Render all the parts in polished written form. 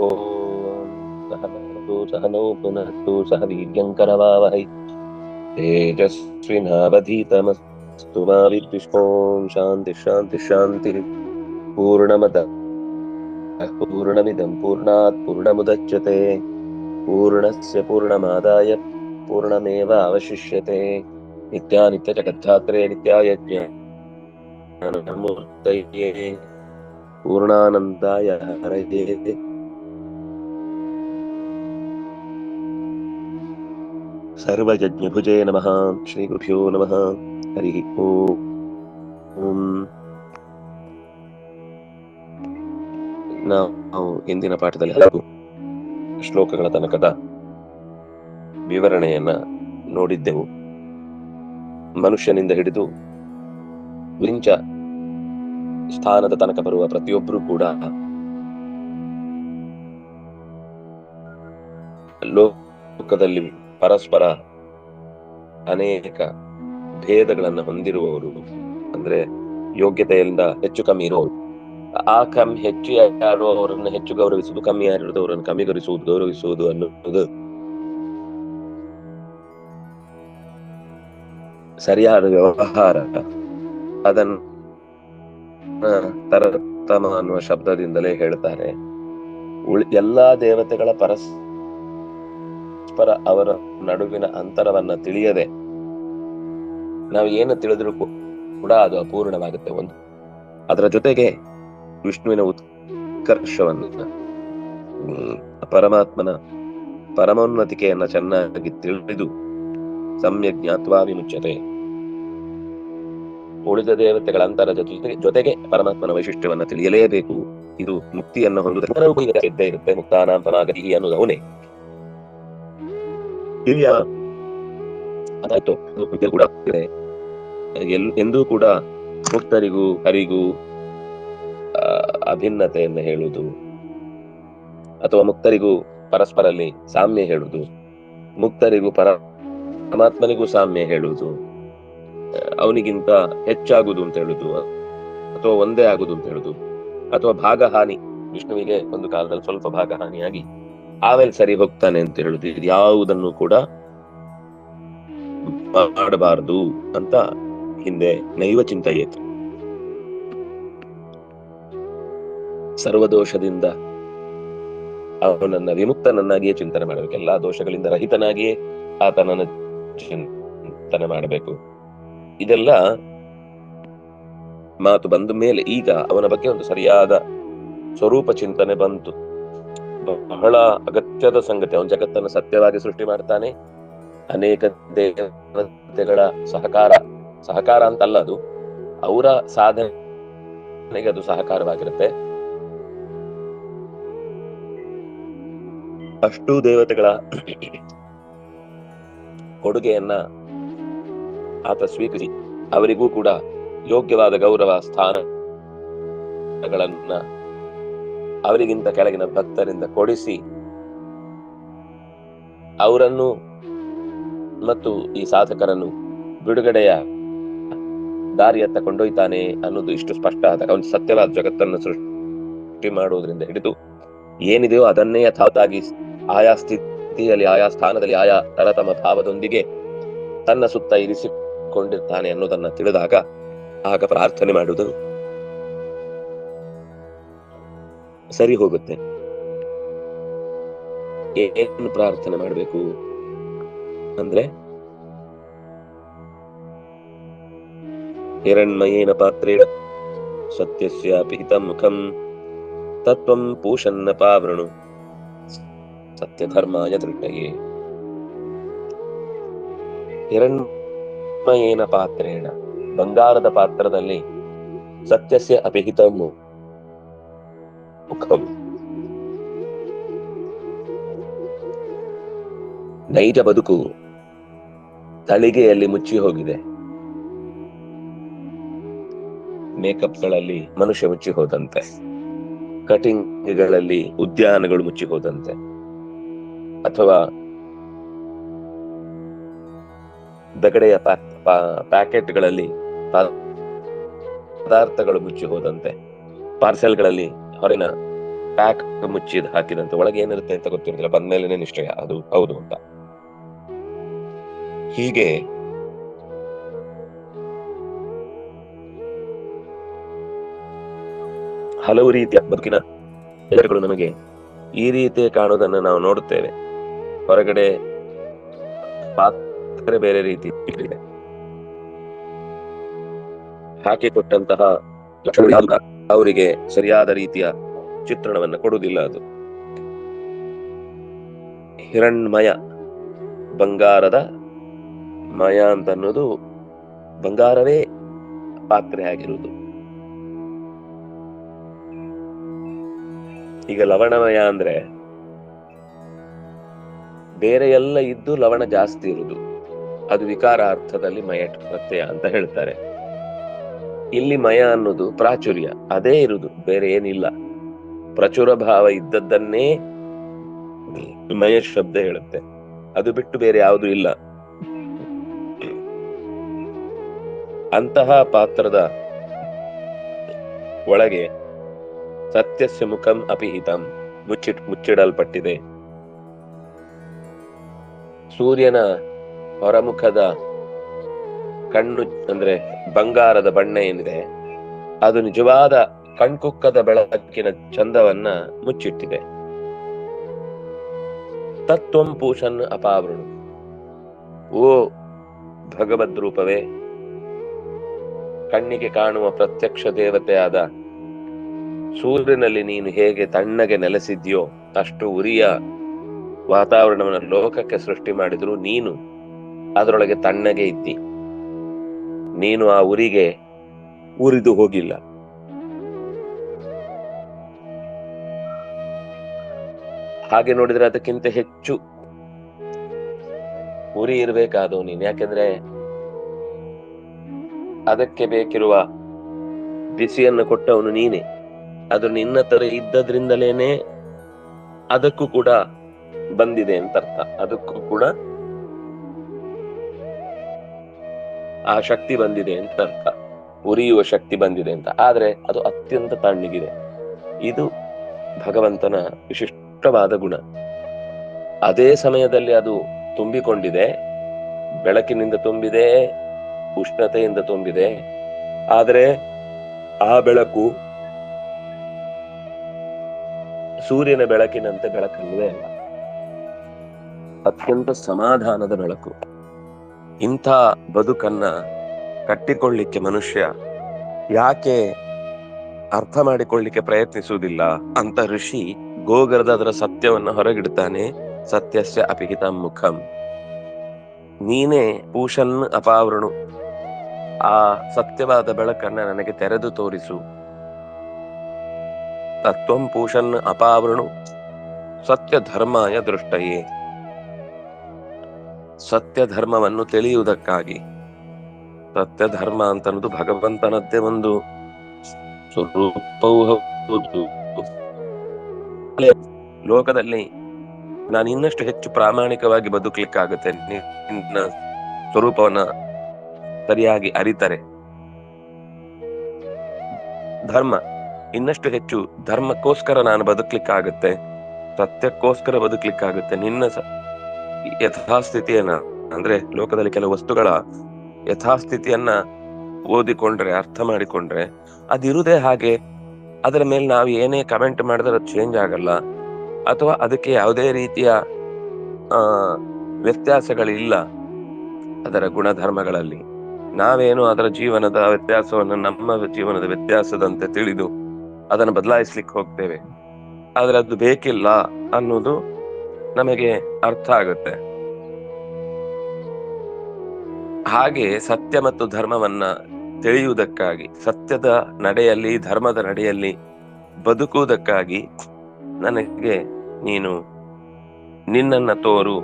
ಓಂ ಸಹನೌ ಸಹನೌ ಪುನಃ ಸಹ ವೀರ್ಯಂಕರವಾವಹೈ ತೇಜಸ್ವಿನಾವಧೀತಮಸ್ತು ಮಾ ವಿದ್ವಿಷೋಂ. ಶಾಂತಿ ಶಾಂತಿ ಶಾಂತಿ. ಪೂರ್ಣಮದಃ ಪೂರ್ಣಮಿದಂ ಪೂರ್ಣಾತ್ ಪೂರ್ಣಮುದಚ್ಯತೆ ಪೂರ್ಣಸ್ಯ ಪೂರ್ಣಮಾದಾಯ ಪೂರ್ಣಮೇವಾವಶಿಷ್ಯತೆ. ನಿತ್ಯಾನಿತ್ಯ ಜಗದ್ಧಾತ್ರೆ ನಿತ್ಯಾಯ ಜ್ಞಾನಮೂರ್ತಯೇ ಪೂರ್ಣಾನಂದಾಯ ಹರಯೇ ಸರ್ವಯಜ್ಞಭುಜೇ ನಮಃ. ಶ್ರೀ ಗುರುಭ್ಯೋ ನಮಃ. ಹರಿ ಓಂ. ನಾವು ಇಂದಿನ ಪಾಠದಲ್ಲಿ ಹಲವು ಶ್ಲೋಕಗಳ ತನಕದ ವಿವರಣೆಯನ್ನ ನೋಡಿದ್ದೆವು. ಮನುಷ್ಯನಿಂದ ಹಿಡಿದು ವಿಂಚ ಸ್ಥಾನದ ತನಕ ಬರುವ ಪ್ರತಿಯೊಬ್ಬರೂ ಕೂಡ ಲೋಕದಲ್ಲಿ ಪರಸ್ಪರ ಅನೇಕ ಭೇದಗಳನ್ನು ಹೊಂದಿರುವವರು, ಅಂದ್ರೆ ಯೋಗ್ಯತೆಯಿಂದ ಹೆಚ್ಚು ಕಮ್ಮಿ ಇರುವವರು. ಹೆಚ್ಚು ಯಾರು ಅವರನ್ನು ಹೆಚ್ಚು ಗೌರವಿಸುವುದು, ಕಮ್ಮಿ ಯಾರಿರುವುದು ಅವರನ್ನು ಕಮ್ಮಿ ಗೌರವಿಸುವುದು ಅನ್ನುವುದು ಸರಿಯಾದ ವ್ಯವಹಾರ. ಅದನ್ನ ತರತಮ ಅನ್ನುವ ಶಬ್ದದಿಂದಲೇ ಹೇಳ್ತಾರೆ. ಎಲ್ಲಾ ದೇವತೆಗಳ ಪರಸ್ಪರ ಅವರ ನಡುವಿನ ಅಂತರವನ್ನ ತಿಳಿಯದೆ ನಾವು ಏನು ತಿಳಿದ್ರು ಕೂಡ ಅದು ಅಪೂರ್ಣವಾಗುತ್ತೆ. ಒಂದು ಅದರ ಜೊತೆಗೆ ವಿಷ್ಣುವಿನ ಉತ್ಕರ್ಷವನ್ನ, ಪರಮಾತ್ಮನ ಪರಮೋನ್ನತಿಕೆಯನ್ನ ಚೆನ್ನಾಗಿ ತಿಳಿದು ಸಮ್ಯಕ್ ಜ್ಞಾತ್ವಾ ವಿಮುಚ್ಯತೆ. ಉಳಿದ ದೇವತೆಗಳ ಅಂತರದ ಜೊತೆಗೆ ಪರಮಾತ್ಮನ ವೈಶಿಷ್ಟ್ಯವನ್ನ ತಿಳಿಯಲೇಬೇಕು. ಇದು ಮುಕ್ತಿಯನ್ನು ಹೊಂದುವುದಕ್ಕೆ ಇದ್ದೇ ಇರುತ್ತೆ. ಮುಕ್ತಾನಾಂ ಪರಾಗತಿ ಅನ್ನೋದು ಅವನೇ. ಅದಾಯ್ತು. ಕೂಡ ಎಂದೂ ಕೂಡ ಮುಕ್ತರಿಗೂ ಹರಿಗೂ ಅಭಿನ್ನತೆಯನ್ನು ಹೇಳುವುದು, ಅಥವಾ ಮುಕ್ತರಿಗೂ ಪರಸ್ಪರಲ್ಲಿ ಸಾಮ್ಯ ಹೇಳುವುದು, ಮುಕ್ತರಿಗೂ ಪರಮಾತ್ಮನಿಗೂ ಸಾಮ್ಯ ಹೇಳುವುದು, ಅವನಿಗಿಂತ ಹೆಚ್ಚಾಗುದು ಅಂತ ಹೇಳುದು, ಅಥವಾ ಒಂದೇ ಆಗುದು ಅಂತ ಹೇಳುದು, ಅಥವಾ ಭಾಗಹಾನಿ, ವಿಷ್ಣುವಿಗೆ ಒಂದು ಕಾಲದಲ್ಲಿ ಸ್ವಲ್ಪ ಭಾಗಹಾನಿಯಾಗಿ ಆಮೇಲೆ ಸರಿ ಹೋಗ್ತಾನೆ ಅಂತ ಹೇಳುದು, ಇದು ಯಾವುದನ್ನು ಕೂಡ ಮಾಡಬಾರದು ಅಂತ ಹಿಂದೆ ನೈವ ಚಿಂತೆಯಿತು. ಸರ್ವದೋಷದಿಂದ ಅವನನ್ನ ವಿಮುಕ್ತನನ್ನಾಗಿಯೇ ಚಿಂತನೆ ಮಾಡಬೇಕು. ಎಲ್ಲಾ ದೋಷಗಳಿಂದ ರಹಿತನಾಗಿಯೇ ಆತನನ್ನು ಚಿಂತನೆ ಮಾಡಬೇಕು. ಇದೆಲ್ಲ ಮಾತು ಬಂದ ಮೇಲೆ ಈಗ ಅವನ ಬಗ್ಗೆ ಒಂದು ಸರಿಯಾದ ಸ್ವರೂಪ ಚಿಂತನೆ ಬಂತು. ಬಹಳ ಅಗತ್ಯದ ಸಂಗತಿ. ಅವನ ಜಗತ್ತನ್ನು ಸತ್ಯವಾಗಿ ಸೃಷ್ಟಿ ಮಾಡ್ತಾನೆ. ಅನೇಕ ದೇವತೆಗಳ ಸಹಕಾರ ಅಂತಲ್ಲ, ಅದು ಅವರ ಸಾಧನೆಗೆ ಅದು ಸಹಕಾರವಾಗಿರುತ್ತೆ. ಅಷ್ಟೂ ದೇವತೆಗಳ ಕೊಡುಗೆಯನ್ನ ಆತ ಸ್ವೀಕರಿಸಿ ಅವರಿಗೂ ಕೂಡ ಯೋಗ್ಯವಾದ ಗೌರವ ಸ್ಥಾನಗಳನ್ನ ಅವರಿಗಿಂತ ಕೆಳಗಿನ ಭಕ್ತರಿಂದ ಕೊಡಿಸಿ ಅವರನ್ನು ಮತ್ತು ಈ ಸಾಧಕರನ್ನು ಬಿಡುಗಡೆಯ ದಾರಿಯತ್ತ ಕೊಂಡೊಯ್ತಾನೆ ಅನ್ನೋದು ಇಷ್ಟು ಸ್ಪಷ್ಟ ಆದಾಗ, ಅವನು ಸತ್ಯವಾದ ಜಗತ್ತನ್ನು ಸೃಷ್ಟಿ ಮಾಡುವುದರಿಂದ ಹಿಡಿದು ಏನಿದೆಯೋ ಅದನ್ನೇ ಯಥಾವತ್ತಾಗಿ ಆಯಾ ಸ್ಥಿತಿಯಲ್ಲಿ, ಆಯಾ ಸ್ಥಾನದಲ್ಲಿ, ಆಯಾ ತರತಮ ಭಾವದೊಂದಿಗೆ ತನ್ನ ಸುತ್ತ ಇರಿಸಿಕೊಂಡಿರ್ತಾನೆ ಅನ್ನೋದನ್ನ ತಿಳಿದಾಗ ಆಗ ಪ್ರಾರ್ಥನೆ ಮಾಡುವುದು ಸರಿ ಹೋಗುತ್ತೆ. ಏನು ಪ್ರಾರ್ಥನೆ ಮಾಡಬೇಕು ಅಂದ್ರೆ, ಹಿರಣ್ಮಯೇನ ಪಾತ್ರೇಣ ಸತ್ಯಸ್ಯ ಪಿಹಿತಂ ಮುಖಂ ತತ್ವಂ ಪೂಷನ್ನ ಪಾವೃಣು ಸತ್ಯಧರ್ಮಾಯ ದೃಢಯೇ. ಹಿರಣ್ಮಯೇನ ಪಾತ್ರೇಣ, ಬಂಗಾರದ ಪಾತ್ರದಲ್ಲಿ, ಸತ್ಯಸ್ಯ ಅಪಿಹಿತಂ ಮುಖಂ, ನೈಜ ಬದುಕು ತಳಿಗೆಯಲ್ಲಿ ಮುಚ್ಚಿ ಹೋಗಿದೆ. ಮೇಕಪ್ಗಳಲ್ಲಿ ಮನುಷ್ಯ ಮುಚ್ಚಿ ಹೋದಂತೆ, ಕಟಿಂಗ್ಗಳಲ್ಲಿ ಉದ್ಯಾನಗಳು ಮುಚ್ಚಿ ಹೋದಂತೆ, ಅಥವಾ ದಗಡೆಯ ಪ್ಯಾಕೆಟ್ಗಳಲ್ಲಿ ಪದಾರ್ಥಗಳು ಮುಚ್ಚಿ ಹೋದಂತೆ, ಪಾರ್ಸೆಲ್ಗಳಲ್ಲಿ ಹೊರಗಿನ ಪ್ಯಾಕ್ ಮುಚ್ಚಿದ್ ಹಾಕಿದಂತೆ, ಒಳಗೆ ಏನಿರುತ್ತೆ ಅಂತ ಗೊತ್ತಿರೋದಿಲ್ಲ, ಬಂದ್ಮೇಲೆನೆ ನಿಶ್ಚಯ ಅದು ಹೌದು ಅಂತ. ಹೀಗೆ ಹಲವು ರೀತಿಯ ಬದುಕಿನ ಎದುರುಗಳು ನಮಗೆ ಈ ರೀತಿ ಕಾಣುವುದನ್ನು ನಾವು ನೋಡುತ್ತೇವೆ. ಹೊರಗಡೆ ಪಾತ್ರ ಬೇರೆ ರೀತಿ ಇದೆ, ಹಾಕಿಕೊಟ್ಟಂತಹ ಲಕ್ಷಣಗಳು ಅವರಿಗೆ ಸರಿಯಾದ ರೀತಿಯ ಚಿತ್ರಣವನ್ನ ಕೊಡುವುದಿಲ್ಲ. ಅದು ಹಿರಣ್ಮಯ, ಬಂಗಾರದ ಮಯ ಅಂತ ಅನ್ನೋದು ಬಂಗಾರವೇ ಪಾತ್ರೆ ಆಗಿರುವುದು. ಈಗ ಲವಣಮಯ ಅಂದ್ರೆ ಬೇರೆ ಎಲ್ಲ ಇದ್ದು ಲವಣ ಜಾಸ್ತಿ ಇರುವುದು, ಅದು ವಿಕಾರ ಅರ್ಥದಲ್ಲಿ ಮಯ ಪ್ರತ್ಯಯ ಅಂತ ಹೇಳ್ತಾರೆ. ಇಲ್ಲಿ ಮಯ ಅನ್ನೋದು ಪ್ರಾಚುರ್ಯ, ಅದೇ ಇರುವುದು, ಬೇರೆ ಏನಿಲ್ಲ. ಪ್ರಚುರ ಭಾವ ಇದ್ದದ್ದನ್ನೇ ಮಯ ಶಬ್ದ ಹೇಳುತ್ತೆ, ಅದು ಬಿಟ್ಟು ಬೇರೆ ಯಾವುದು ಇಲ್ಲ. ಅಂತಹ ಪಾತ್ರದ ಒಳಗೆ ಸತ್ಯಸ್ಯ ಮುಖಂ ಅಪಿಹಿತಂ, ಮುಚ್ಚಿಡಲ್ಪಟ್ಟಿದೆ. ಸೂರ್ಯನ ಹೊರಮುಖದ ಕಣ್ಣು ಅಂದ್ರೆ ಬಂಗಾರದ ಬಣ್ಣ ಏನಿದೆ, ಅದು ನಿಜವಾದ ಕಣ್ಕುಕ್ಕದ ಬೆಳಕಿನ ಚಂದವನ್ನ ಮುಚ್ಚಿಟ್ಟಿದೆ. ತತ್ವಂ ಪೂಷನ್ ಅಪಾವೃಣು, ಓ ಭಗವದ್ ರೂಪವೇ, ಕಣ್ಣಿಗೆ ಕಾಣುವ ಪ್ರತ್ಯಕ್ಷ ದೇವತೆಯಾದ ಸೂರ್ಯನಲ್ಲಿ ನೀನು ಹೇಗೆ ತಣ್ಣಗೆ ನೆಲೆಸಿದ್ಯೋ, ಅಷ್ಟು ಉರಿಯ ವಾತಾವರಣವನ್ನು ಲೋಕಕ್ಕೆ ಸೃಷ್ಟಿ ಮಾಡಿದ್ರು ನೀನು ಅದರೊಳಗೆ ತಣ್ಣಗೆ ಇದ್ದಿ. ನೀನು ಆ ಉರಿಗೆ ಉರಿದು ಹೋಗಿಲ್ಲ. ಹಾಗೆ ನೋಡಿದ್ರೆ ಅದಕ್ಕಿಂತ ಹೆಚ್ಚು ಉರಿ ಇರ್ಬೇಕಾದವು ನೀನು, ಯಾಕೆಂದ್ರೆ ಅದಕ್ಕೆ ಬೇಕಿರುವ ಬಿಸಿಯನ್ನು ಕೊಟ್ಟವನು ನೀನೆ. ಅದು ನಿನ್ನ ತರ ಇದ್ದದ್ರಿಂದಲೇನೆ ಅದಕ್ಕೂ ಕೂಡ ಬಂದಿದೆ ಅಂತ ಅರ್ಥ. ಅದಕ್ಕೂ ಕೂಡ ಆ ಶಕ್ತಿ ಬಂದಿದೆ ಅಂತ ಅರ್ಥ, ಉರಿಯುವ ಶಕ್ತಿ ಬಂದಿದೆ ಅಂತ. ಆದ್ರೆ ಅದು ಅತ್ಯಂತ ತಣ್ಣಗಿದೆ. ಇದು ಭಗವಂತನ ವಿಶಿಷ್ಟವಾದ ಗುಣ. ಅದೇ ಸಮಯದಲ್ಲಿ ಅದು ತುಂಬಿಕೊಂಡಿದೆ, ಬೆಳಕಿನಿಂದ ತುಂಬಿದೆ, ಉಷ್ಣತೆಯಿಂದ ತುಂಬಿದೆ. ಆದರೆ ಆ ಬೆಳಕು ಸೂರ್ಯನ ಬೆಳಕಿನಂತೆ ಬೆಳಕಲ್ಲವೇ ಅಲ್ಲ, ಅತ್ಯಂತ ಸಮಾಧಾನದ ಬೆಳಕು. ಇಂಥ ಬದುಕನ್ನ ಕಟ್ಟಿಕೊಳ್ಳಿಕ್ಕೆ ಮನುಷ್ಯ ಯಾಕೆ ಅರ್ಥ ಮಾಡಿಕೊಳ್ಳಿಕ್ಕೆ ಪ್ರಯತ್ನಿಸುವುದಿಲ್ಲ ಅಂತ ಋಷಿ ಗೋಗರ್ಧ ಅದರ ಸತ್ಯವನ್ನ ಹೊರಗಿಡ್ತಾನೆ. ಸತ್ಯಸ್ಯ ಅಪಿಹಿತಂ ಮುಖಂ, ನೀನೇ ಪೂಷನ್ ಅಪಾವೃಣು, ಆ ಸತ್ಯವಾದ ಬೆಳಕನ್ನ ನನಗೆ ತೆರೆದು ತೋರಿಸು. ತತ್ವಂ ಪೂಷನ್ ಅಪಾವೃಣು ಸತ್ಯ ಧರ್ಮಾಯ ದೃಷ್ಟಯೇ, ಸತ್ಯ ಧರ್ಮವನ್ನು ತಿಳಿಯುವುದಕ್ಕಾಗಿ. ಸತ್ಯ ಧರ್ಮ ಅಂತ ಅನ್ನೋದು ಭಗವಂತನದ್ದೇ ಒಂದು ಸ್ವರೂಪವೂ ಹೌದು. ಲೋಕದಲ್ಲಿ ನಾನು ಇನ್ನಷ್ಟು ಹೆಚ್ಚು ಪ್ರಾಮಾಣಿಕವಾಗಿ ಬದುಕಲಿಕ್ಕಾಗುತ್ತೆ ನಿನ್ನ ಸ್ವರೂಪವನ್ನ ಸರಿಯಾಗಿ ಅರಿತರೆ. ಧರ್ಮ ಇನ್ನಷ್ಟು ಹೆಚ್ಚು ಧರ್ಮಕ್ಕೋಸ್ಕರ ನಾನು ಬದುಕಲಿಕ್ಕಾಗುತ್ತೆ, ಸತ್ಯಕ್ಕೋಸ್ಕರ ಬದುಕಲಿಕ್ಕಾಗುತ್ತೆ. ನಿನ್ನ ಯಥಾಸ್ಥಿತಿಯನ್ನ ಅಂದ್ರೆ ಲೋಕದಲ್ಲಿ ಕೆಲವು ವಸ್ತುಗಳ ಯಥಾಸ್ಥಿತಿಯನ್ನ ಓದಿಕೊಂಡ್ರೆ, ಅರ್ಥ ಮಾಡಿಕೊಂಡ್ರೆ ಅದಿರುದೇ ಹಾಗೆ. ಅದರ ಮೇಲೆ ನಾವು ಏನೇ ಕಮೆಂಟ್ ಮಾಡಿದ್ರೆ ಅದು ಚೇಂಜ್ ಆಗಲ್ಲ, ಅಥವಾ ಅದಕ್ಕೆ ಯಾವುದೇ ರೀತಿಯ ವ್ಯತ್ಯಾಸಗಳಿಲ್ಲ ಅದರ ಗುಣಧರ್ಮಗಳಲ್ಲಿ. ನಾವೇನು ಅದರ ಜೀವನದ ವ್ಯತ್ಯಾಸವನ್ನು ನಮ್ಮ ಜೀವನದ ವ್ಯತ್ಯಾಸದಂತೆ ತಿಳಿದು ಅದನ್ನು ಬದಲಾಯಿಸ್ಲಿಕ್ಕೆ ಹೋಗ್ತೇವೆ. ಆದ್ರೆ ಅದು ಬೇಕಿಲ್ಲ ಅನ್ನೋದು ನಮಗೆ ಅರ್ಥ ಆಗುತ್ತೆ. ಹಾಗೆ ಸತ್ಯ ಮತ್ತು ಧರ್ಮವನ್ನ ತಿಳಿಯುವುದಕ್ಕಾಗಿ, ಸತ್ಯದ ನಡೆಯಲ್ಲಿ ಧರ್ಮದ ನಡೆಯಲ್ಲಿ ಬದುಕುವುದಕ್ಕಾಗಿ ನನಗೆ ನೀನು ನಿನ್ನನ್ನ ತೋರು,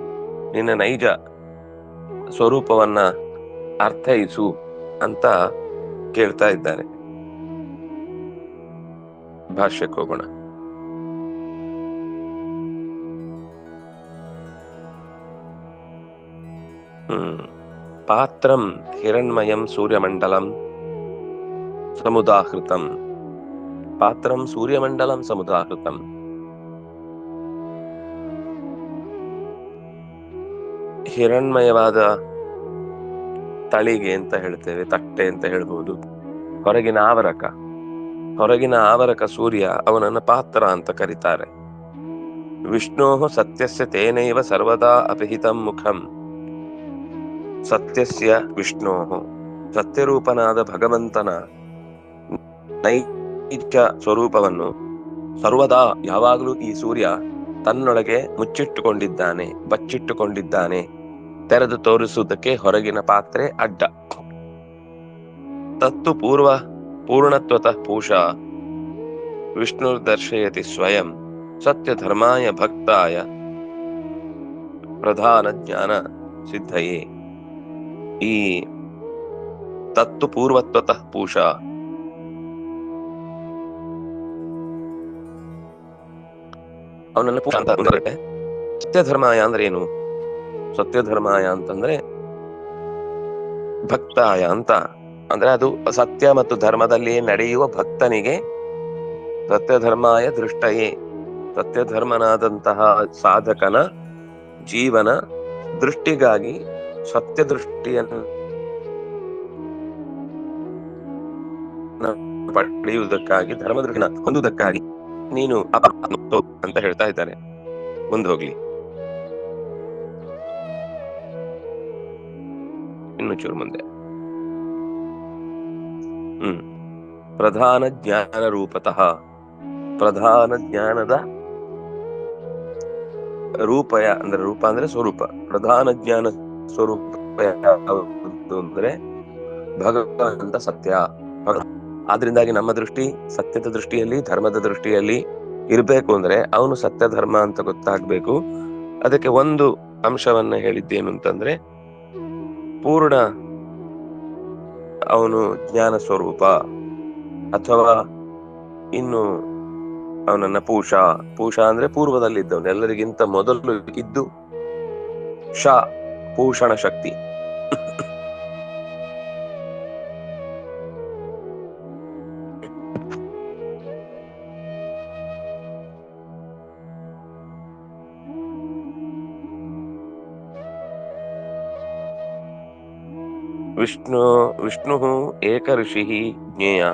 ನಿನ್ನ ನೈಜ ಸ್ವರೂಪವನ್ನ ಅರ್ಥೈಸು ಅಂತ ಕೇಳ್ತಾ ಇದ್ದಾರೆ. ಭಾಷ್ಯಕ್ಕೆ ಹೋಗೋಣ. ಪಾತ್ರಂ ಹಿರಣ್ಮಯಂ ಸೂರ್ಯಮಂಡಲಂ ಸಮುದಾಹೃತಂ, ಪಾತ್ರಂ ಸೂರ್ಯಮಂಡಲಂ ಸಮುದಾಹೃತಂ. ಹಿರಣ್ಮಯವಾದ ತಳಿಗೆ ಅಂತ ಹೇಳ್ತೇವೆ, ತಟ್ಟೆ ಅಂತ ಹೇಳ್ಬೋದು. ಹೊರಗಿನ ಆವರಕ ಸೂರ್ಯ, ಅವನನ್ನ ಪಾತ್ರ ಅಂತ ಕರೀತಾರೆ. ವಿಷ್ಣೋ ಸತ್ಯಸ್ಯ ತೇನೈವ ಸರ್ವದಾ ಅಪಿಹಿತಂ ಮುಖಂ. ಸತ್ಯಸ್ಯ ವಿಷ್ಣೋ, ಸತ್ಯರೂಪನಾದ ಭಗವಂತನ ನೈಜ ಸ್ವರೂಪವನ್ನು ಸರ್ವದಾ ಯಾವಾಗಲೂ ಈ ಸೂರ್ಯ ತನ್ನೊಳಗೆ ಮುಚ್ಚಿಟ್ಟುಕೊಂಡಿದ್ದಾನೆ, ಬಚ್ಚಿಟ್ಟುಕೊಂಡಿದ್ದಾನೆ. ತೆರೆದು ತೋರಿಸುವುದಕ್ಕೆ ಹೊರಗಿನ ಪಾತ್ರೆ ಅಡ್ಡ. ತತ್ತು ಪೂರ್ಣತ್ವತಃ ಪೂಷಾ ವಿಷ್ಣುರ್ದರ್ಶಯತಿ ಸ್ವಯಂ ಸತ್ಯ ಧರ್ಮಾಯ ಭಕ್ತಾಯ ಪ್ರಧಾನ ಜ್ಞಾನ ಸಿದ್ಧಯೇ. ಈ ತತ್ತು ಪೂರ್ವತ್ವತಃ ಪೂಷಾ, ಅವನನ್ನ ಪೂಷಾ ಅಂತ ಅಂದ್ರೆ ಸತ್ಯ ಧರ್ಮಾಯ ಅಂದ್ರೆ ಏನು? ಸತ್ಯ ಧರ್ಮಾಯ ಅಂತಂದ್ರೆ ಭಕ್ತಾಯ ಅಂತ ಅಂದ್ರೆ ಅದು ಸತ್ಯ ಮತ್ತು ಧರ್ಮದಲ್ಲಿ ನಡೆಯುವ ಭಕ್ತನಿಗೆ ಸತ್ಯ ಧರ್ಮಾಯ ದೃಷ್ಟಯೇ, ಸತ್ಯ ಧರ್ಮನಾದಂತಹ ಸಾಧಕನ ಜೀವನ ದೃಷ್ಟಿಗಾಗಿ, ಸತ್ಯ ದೃಷ್ಟಿಯನ್ನು ಪಡೆಯುವುದಕ್ಕಾಗಿ, ಧರ್ಮ ದೃಷ್ಟಿನ ಹೊಂದುವುದಕ್ಕಾಗಿ ನೀನು ಅಂತ ಹೇಳ್ತಾ ಇದ್ದಾನೆ. ಮುಂದೆ ಹೋಗ್ಲಿ, ಇನ್ನು ಚೂರು ಮುಂದೆ. ಪ್ರಧಾನ ಜ್ಞಾನ ರೂಪತಃ, ಪ್ರಧಾನ ಜ್ಞಾನದ ರೂಪಯ ಅಂದ್ರೆ ರೂಪ ಅಂದ್ರೆ ಸ್ವರೂಪ. ಪ್ರಧಾನ ಜ್ಞಾನ ಸ್ವರೂಪ ಅಂದ್ರೆ ಭಗವಂತ ಸತ್ಯ. ಆದ್ರಿಂದಾಗಿ ನಮ್ಮ ದೃಷ್ಟಿ ಸತ್ಯದ ದೃಷ್ಟಿಯಲ್ಲಿ, ಧರ್ಮದ ದೃಷ್ಟಿಯಲ್ಲಿ ಇರ್ಬೇಕು ಅಂದ್ರೆ ಅವನು ಸತ್ಯ ಧರ್ಮ ಅಂತ ಗೊತ್ತಾಗ್ಬೇಕು. ಅದಕ್ಕೆ ಒಂದು ಅಂಶವನ್ನ ಹೇಳಿದ್ದೇನು ಅಂತಂದ್ರೆ ಪೂರ್ಣ ಅವನು ಜ್ಞಾನ ಸ್ವರೂಪ, ಅಥವಾ ಇನ್ನು ಅವನನ್ನ ಪೂಷಾ ಅಂದ್ರೆ ಪೂರ್ವದಲ್ಲಿ ಇದ್ದವನು, ಎಲ್ಲರಿಗಿಂತ ಮೊದಲು ಇದ್ದು ಪೂಷಣ ಶಕ್ತಿ. ವಿಷ್ಣು ಏಕ ಋಷಿ ಜ್ಞೇಯ.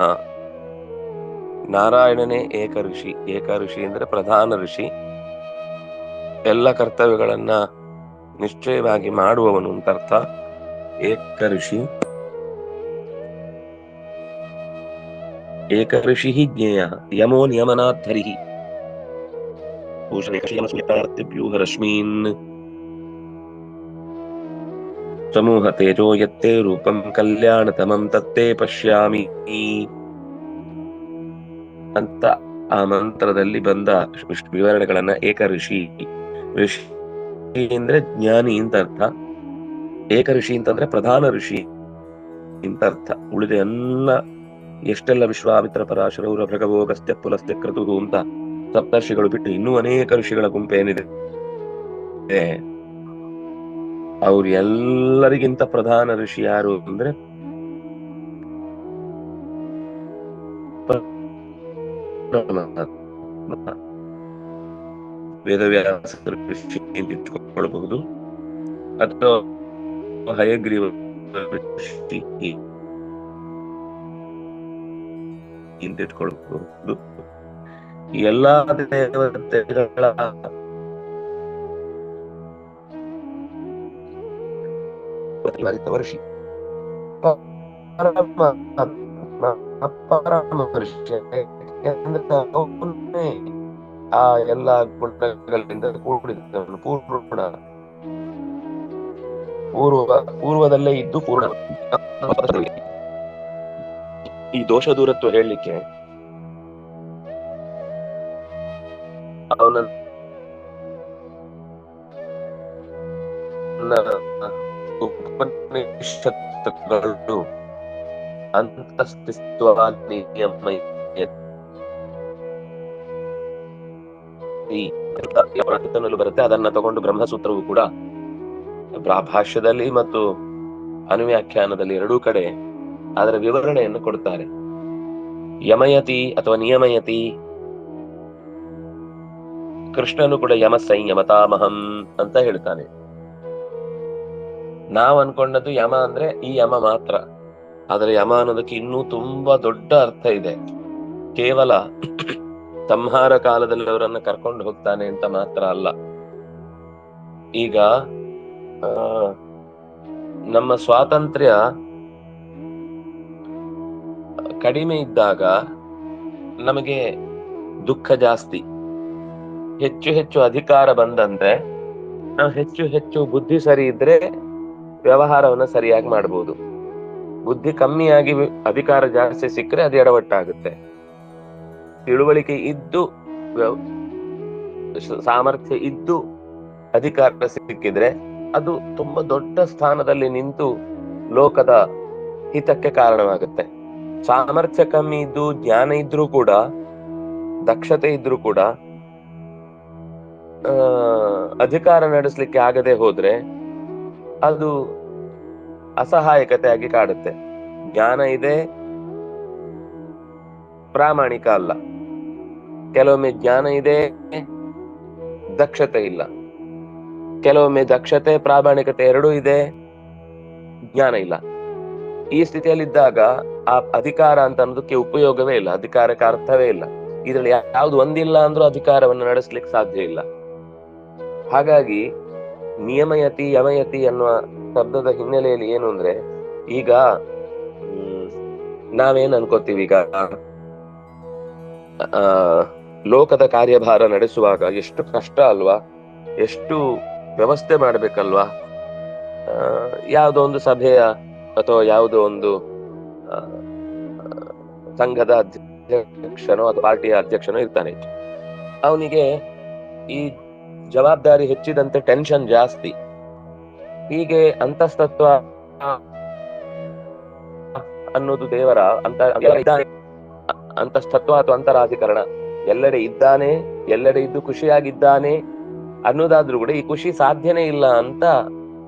ನಾರಾಯಣನೇ ಏಕ ಋಷಿ. ಏಕ ಋಷಿ ಅಂದ್ರೆ ಪ್ರಧಾನ ಋಷಿ, ಎಲ್ಲ ಕರ್ತವ್ಯಗಳನ್ನ ನಿಶ್ಚಯವಾಗಿ ಮಾಡುವವನು ಅಂತ ಅರ್ಥ. ಏಕ ಋಷಿ, ಏಕ ಋಷಿ ಜ್ಞೇಯ. ಯಮೋ ನಿಯಮನಾಧರಿ ವ್ಯೂಹ ರಶ್ಮೀನ್ ಸಮೂಹ ತೇಜೋ ಯತ್ತೇ ರೂಪಂ ಕಲ್ಯಾಣತಮಂ ತತ್ತೇ ಪಶ್ಯಾಮಿ ಅಂತ ಆ ಮಂತ್ರದಲ್ಲಿ ಬಂದ ವಿವರಣೆಗಳನ್ನ ಏಕ ಋಷಿ. ಋಷಿ ಅಂದ್ರೆ ಜ್ಞಾನಿ ಅಂತ ಅರ್ಥ. ಏಕ ಋಷಿ ಅಂತಂದ್ರೆ ಪ್ರಧಾನ ಋಷಿ ಅಂತ ಅರ್ಥ. ಉಳಿದ ಎಲ್ಲ ಎಷ್ಟೆಲ್ಲ ವಿಶ್ವಾಮಿತ್ರ ಪರಾಶರೌರ ಭೃಗವೋ ಗಸ್ತ್ಯ ಪುಲಸ್ತ್ಯ ಕ್ರತು ಅಂತ ಸಪ್ತರ್ಷಿಗಳು ಬಿಟ್ಟು ಇನ್ನೂ ಅನೇಕ ಋಷಿಗಳ ಗುಂಪೇನಿದೆ, ಅವ್ರು ಎಲ್ಲರಿಗಿಂತ ಪ್ರಧಾನ ಋಷಿ ಯಾರು ಅಂದ್ರೆ ವೇದವ್ಯಾಸ ಋಷಿ ಅಂತ ಇಟ್ಕೊಳ್ಬಹುದು, ಅಥವಾ ಹಯಗ್ರೀವ ಋಷಿ ಅಂತ ಇಟ್ಕೊಳ್ಬಹುದು. ಎಲ್ಲಾ ದೇವತೆಗಳ ಋಷಿ ಆ ಎಲ್ಲಾ ಗುಣಗಳಿಂದ ಕೂಡಿದವನು ಪೂರ್ವದಲ್ಲೇ ಇದ್ದು ಪೂರ್ಣ. ಈ ದೋಷ ದೂರತ್ವ ಹೇಳಲಿಕ್ಕೆ ಅವನ ಉಪನಿಷತ್ತುಗಳು ಬರುತ್ತೆ. ಅದನ್ನ ತಗೊಂಡು ಬ್ರಹ್ಮಸೂತ್ರವು ಕೂಡ ಭಾಷ್ಯದಲ್ಲಿ ಮತ್ತು ಅನುವ್ಯಾಖ್ಯಾನದಲ್ಲಿ ಎರಡೂ ಕಡೆ ಅದರ ವಿವರಣೆಯನ್ನು ಕೊಡ್ತಾರೆ. ಯಮಯತಿ ಅಥವಾ ನಿಯಮಯತಿ, ಕೃಷ್ಣನು ಕೂಡ ಯಮ ಸಂಯಮತಾಮಹಂ ಅಂತ ಹೇಳ್ತಾನೆ. ನಾವ್ ಅನ್ಕೊಂಡದ್ದು ಯಮ ಅಂದ್ರೆ ಈ ಯಮ ಮಾತ್ರ. ಆದ್ರೆ ಯಮ ಅನ್ನೋದಕ್ಕೆ ಇನ್ನೂ ತುಂಬಾ ದೊಡ್ಡ ಅರ್ಥ ಇದೆ. ಕೇವಲ ಸಂಹಾರ ಕಾಲದಲ್ಲಿ ಅವರನ್ನ ಕರ್ಕೊಂಡು ಹೋಗ್ತಾನೆ ಅಂತ ಮಾತ್ರ ಅಲ್ಲ. ಈಗ ನಮ್ಮ ಸ್ವಾತಂತ್ರ್ಯ ಕಡಿಮೆ ಇದ್ದಾಗ ನಮಗೆ ದುಃಖ ಜಾಸ್ತಿ. ಹೆಚ್ಚು ಹೆಚ್ಚು ಅಧಿಕಾರ ಬಂದಂತೆ ನಾವು ಹೆಚ್ಚು ಹೆಚ್ಚು ಬುದ್ಧಿ ಸರಿ ಇದ್ರೆ ವ್ಯವಹಾರವನ್ನ ಸರಿಯಾಗಿ ಮಾಡ್ಬೋದು. ಬುದ್ಧಿ ಕಮ್ಮಿಯಾಗಿ ಅಧಿಕಾರ ಜಾಸ್ತಿ ಸಿಕ್ಕರೆ ಅದು ಎಡವಟ್ಟಾಗುತ್ತೆ. ತಿಳುವಳಿಕೆ ಇದ್ದು ಸಾಮರ್ಥ್ಯ ಇದ್ದು ಅಧಿಕಾರ ಸಿಕ್ಕಿದ್ರೆ ಅದು ತುಂಬಾ ದೊಡ್ಡ ಸ್ಥಾನದಲ್ಲಿ ನಿಂತು ಲೋಕದ ಹಿತಕ್ಕೆ ಕಾರಣವಾಗುತ್ತೆ. ಸಾಮರ್ಥ್ಯ ಕಮ್ಮಿ ಇದ್ದು ಜ್ಞಾನ ಇದ್ರೂ ಕೂಡ, ದಕ್ಷತೆ ಇದ್ರೂ ಕೂಡ ಅಧಿಕಾರ ನಡೆಸಲಿಕ್ಕೆ ಆಗದೆ ಹೋದ್ರೆ ಅದು ಅಸಹಾಯಕತೆ ಆಗಿ ಕಾಡುತ್ತೆ. ಜ್ಞಾನ ಇದೆ, ಪ್ರಾಮಾಣಿಕ ಅಲ್ಲ. ಕೆಲವೊಮ್ಮೆ ಜ್ಞಾನ ಇದೆ, ದಕ್ಷತೆ ಇಲ್ಲ. ಕೆಲವೊಮ್ಮೆ ದಕ್ಷತೆ ಪ್ರಾಮಾಣಿಕತೆ ಎರಡೂ ಇದೆ, ಜ್ಞಾನ ಇಲ್ಲ. ಈ ಸ್ಥಿತಿಯಲ್ಲಿದ್ದಾಗ ಆ ಅಧಿಕಾರ ಅಂತ ಅನ್ನೋದಕ್ಕೆ ಉಪಯೋಗವೇ ಇಲ್ಲ, ಅಧಿಕಾರಕ್ಕೆ ಅರ್ಥವೇ ಇಲ್ಲ. ಇದ್ರಲ್ಲಿ ಯಾವ್ದು ಒಂದಿಲ್ಲ ಅಂದ್ರೂ ಅಧಿಕಾರವನ್ನು ನಡೆಸ್ಲಿಕ್ಕೆ ಸಾಧ್ಯ ಇಲ್ಲ. ಹಾಗಾಗಿ ನಿಯಮಯತಿ ಯಮಯತಿ ಅನ್ನುವ ಶಬ್ದದ ಹಿನ್ನೆಲೆಯಲ್ಲಿ ಏನು ಅಂದ್ರೆ, ಈಗ ನಾವೇನ್ ಅನ್ಕೋತೀವಿ, ಈಗ ಲೋಕದ ಕಾರ್ಯಭಾರ ನಡೆಸುವಾಗ ಎಷ್ಟು ಕಷ್ಟ ಅಲ್ವಾ, ಎಷ್ಟು ವ್ಯವಸ್ಥೆ ಮಾಡ್ಬೇಕಲ್ವಾ. ಯಾವುದೋ ಒಂದು ಸಭೆಯ ಅಥವಾ ಯಾವುದೋ ಒಂದು ಸಂಘದ ಅಧ್ಯಕ್ಷನೋ ಅಥವಾ ಪಾರ್ಟಿಯ ಅಧ್ಯಕ್ಷನೋ ಇರ್ತಾನೆ. ಅವನಿಗೆ ಈ ಜವಾಬ್ದಾರಿ ಹೆಚ್ಚಿದಂತೆ ಟೆನ್ಷನ್ ಜಾಸ್ತಿ. ಹೀಗೆ ಅಂತಸ್ತತ್ವ ಅನ್ನೋದು ದೇವರ ಅಂತಸ್ತತ್ವ ಅಥವಾ ಅಂತರಾಧಿಕರಣ ಎಲ್ಲೆಡೆ ಇದ್ದಾನೆ, ಎಲ್ಲೆಡೆ ಇದ್ದು ಖುಷಿಯಾಗಿದ್ದಾನೆ ಅನ್ನೋದಾದ್ರೂ ಕೂಡ ಈ ಖುಷಿ ಸಾಧ್ಯನೇ ಇಲ್ಲ ಅಂತ